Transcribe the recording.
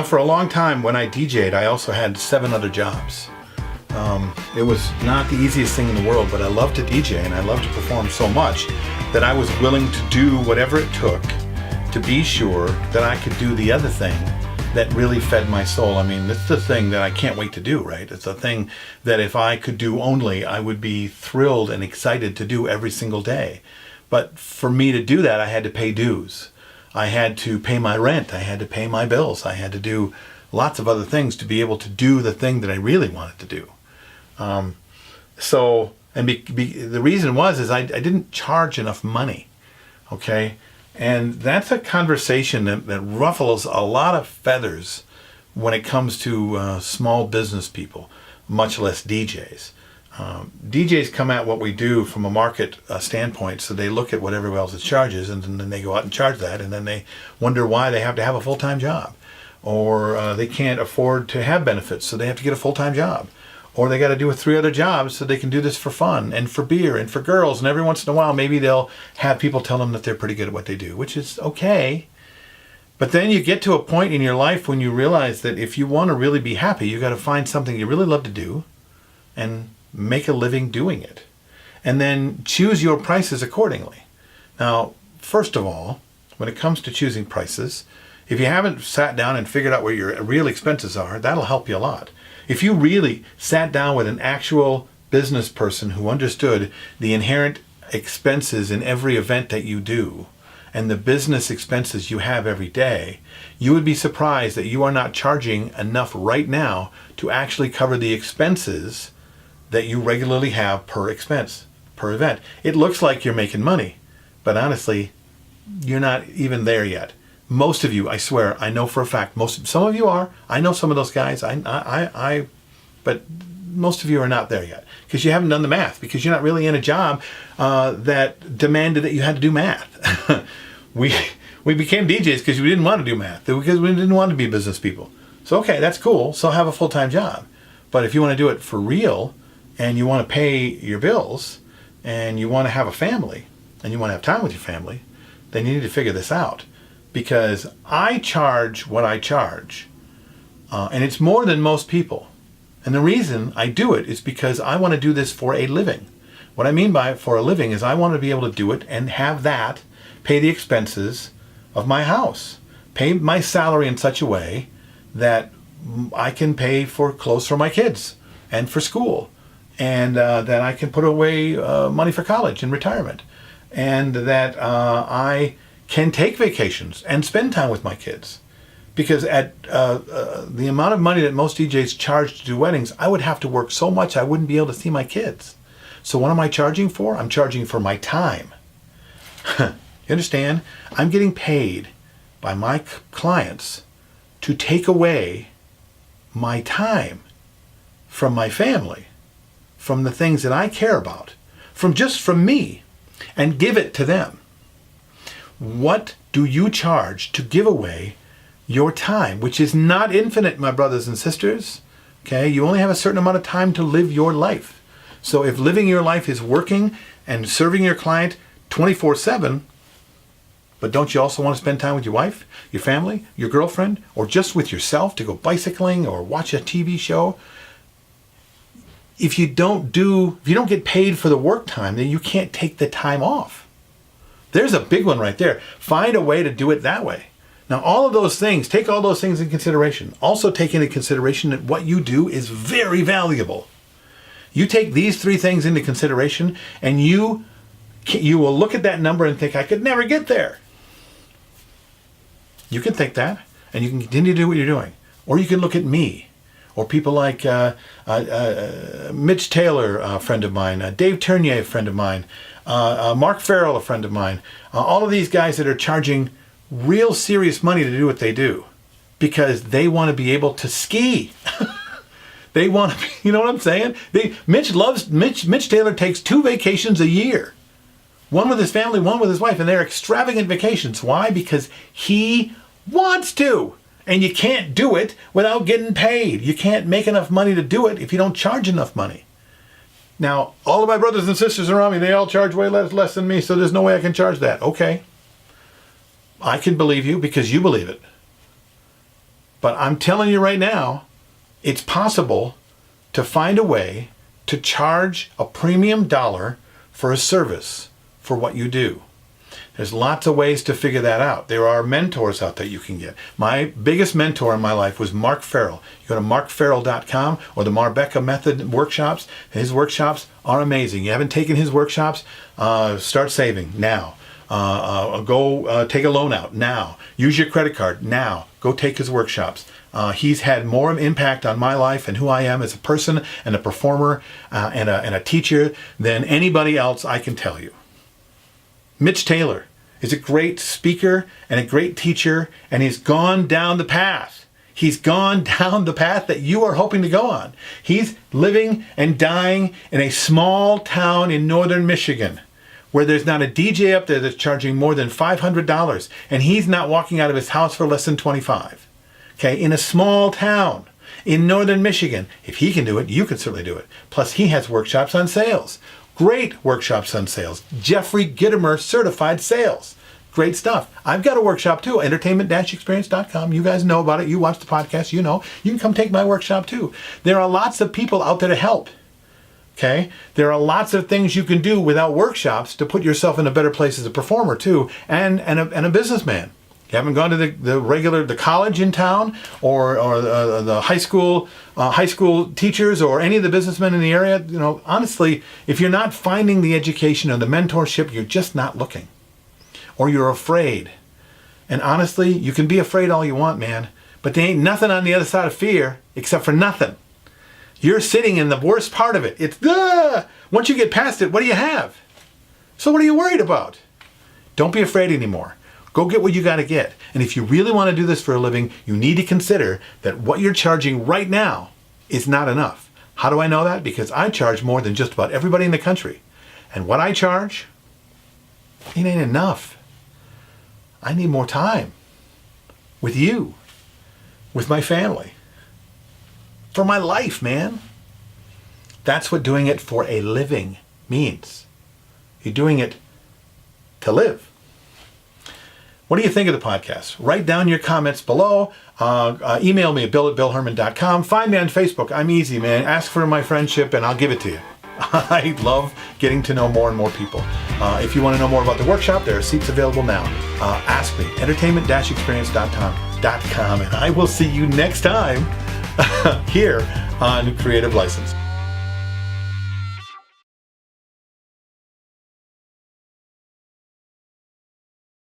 For a long time when I DJ'd, I also had 7 other jobs. It was not the easiest thing in the world, but I loved to DJ and I loved to perform so much that I was willing to do whatever it took to be sure that I could do the other thing that really fed my soul. I mean, it's the thing that I can't wait to do, right? It's the thing that if I could do only, I would be thrilled and excited to do every single day. But for me to do that, I had to pay dues. I had to pay my rent. I had to pay my bills. I had to do lots of other things to be able to do the thing that I really wanted to do. The reason is I didn't charge enough money, okay? And that's a conversation that ruffles a lot of feathers when it comes to small business people, much less DJs. DJs come at what we do from a market standpoint, so they look at what everyone else charges, and then they go out and charge that, and then they wonder why they have to have a full-time job, or they can't afford to have benefits, so they have to get a full-time job, or they got to do 3 other jobs so they can do this for fun and for beer and for girls, and every once in a while maybe they'll have people tell them that they're pretty good at what they do, which is okay. But then you get to a point in your life when you realize that if you want to really be happy, you got to find something you really love to do and make a living doing it. And then choose your prices accordingly. Now, first of all, when it comes to choosing prices, if you haven't sat down and figured out where your real expenses are, that'll help you a lot. If you really sat down with an actual business person who understood the inherent expenses in every event that you do and the business expenses you have every day, you would be surprised that you are not charging enough right now to actually cover the expenses that you regularly have per expense, per event. It looks like you're making money, but honestly, you're not even there yet. Most of you, I swear, I know for a fact, some of you are. I know some of those guys, but most of you are not there yet because you haven't done the math, because you're not really in a job that demanded that you had to do math. We became DJs because we didn't want to do math, because we didn't want to be business people. So okay, that's cool. So have a full-time job. But if you want to do it for real, and you want to pay your bills, and you want to have a family, and you want to have time with your family, then you need to figure this out. Because I charge what I charge, and it's more than most people. And the reason I do it is because I want to do this for a living. What I mean by for a living is I want to be able to do it and have that pay the expenses of my house, pay my salary in such a way that I can pay for clothes for my kids and for school, and that I can put away money for college and retirement, and that I can take vacations and spend time with my kids. Because at the amount of money that most DJs charge to do weddings, I would have to work so much I wouldn't be able to see my kids. So what am I charging for? I'm charging for my time. You understand? I'm getting paid by my clients to take away my time from my family, from the things that I care about, from me, and give it to them. What do you charge to give away your time, which is not infinite, my brothers and sisters? Okay, you only have a certain amount of time to live your life. So if living your life is working and serving your client 24/7, but don't you also want to spend time with your wife, your family, your girlfriend, or just with yourself to go bicycling or watch a TV show? If you don't get paid for the work time, then you can't take the time off. There's a big one right there. Find a way to do it that way. Now, take all those things in consideration. Also take into consideration that what you do is very valuable. You take these 3 things into consideration, and you will look at that number and think, I could never get there. You can think that, and you can continue to do what you're doing. Or you can look at me, or people like Mitch Taylor, a friend of mine, Dave Turnier, a friend of mine, Mark Farrell, a friend of mine, all of these guys that are charging real serious money to do what they do because they want to be able to ski. They want to, you know what I'm saying? Mitch Taylor takes 2 vacations a year. One with his family, one with his wife, and they're extravagant vacations. Why? Because he wants to. And you can't do it without getting paid. You can't make enough money to do it if you don't charge enough money. Now, all of my brothers and sisters around me, they all charge way less than me, so there's no way I can charge that. Okay. I can believe you because you believe it. But I'm telling you right now, it's possible to find a way to charge a premium dollar for a service for what you do. There's lots of ways to figure that out. There are mentors out there you can get. My biggest mentor in my life was Mark Farrell. You go to markfarrell.com or the Marbecca Method workshops. His workshops are amazing. You haven't taken his workshops? Start saving now. Go take a loan out now. Use your credit card now. Go take his workshops. He's had more impact on my life and who I am as a person and a performer and a teacher than anybody else I can tell you. Mitch Taylor is a great speaker and a great teacher, and he's gone down the path. He's gone down the path that you are hoping to go on. He's living and dying in a small town in northern Michigan where there's not a DJ up there that's charging more than $500, and he's not walking out of his house for less than $25. Okay, in a small town in northern Michigan. If he can do it, you can certainly do it. Plus, he has workshops on sales. Great workshops on sales. Jeffrey Gitomer certified sales. Great stuff. I've got a workshop too, entertainment-experience.com. You guys know about it. You watch the podcast, you know. You can come take my workshop too. There are lots of people out there to help. Okay? There are lots of things you can do without workshops to put yourself in a better place as a performer too, and a businessman. You haven't gone to the college in town or the high school teachers or any of the businessmen in the area. You know, honestly, if you're not finding the education or the mentorship, you're just not looking, or you're afraid. And honestly, you can be afraid all you want, man, but there ain't nothing on the other side of fear except for nothing. You're sitting in the worst part of it. It's once you get past it, what do you have? So what are you worried about? Don't be afraid anymore. Go get what you got to get. And if you really want to do this for a living, you need to consider that what you're charging right now is not enough. How do I know that? Because I charge more than just about everybody in the country. And what I charge, it ain't enough. I need more time with you, with my family, for my life, man. That's what doing it for a living means. You're doing it to live. What do you think of the podcast? Write down your comments below. Email me at bill@billherman.com. Find me on Facebook. I'm easy, man. Ask for my friendship and I'll give it to you. I love getting to know more and more people. If you want to know more about the workshop, there are seats available now. Ask me, entertainment-experience.com, and I will see you next time here on Creative License.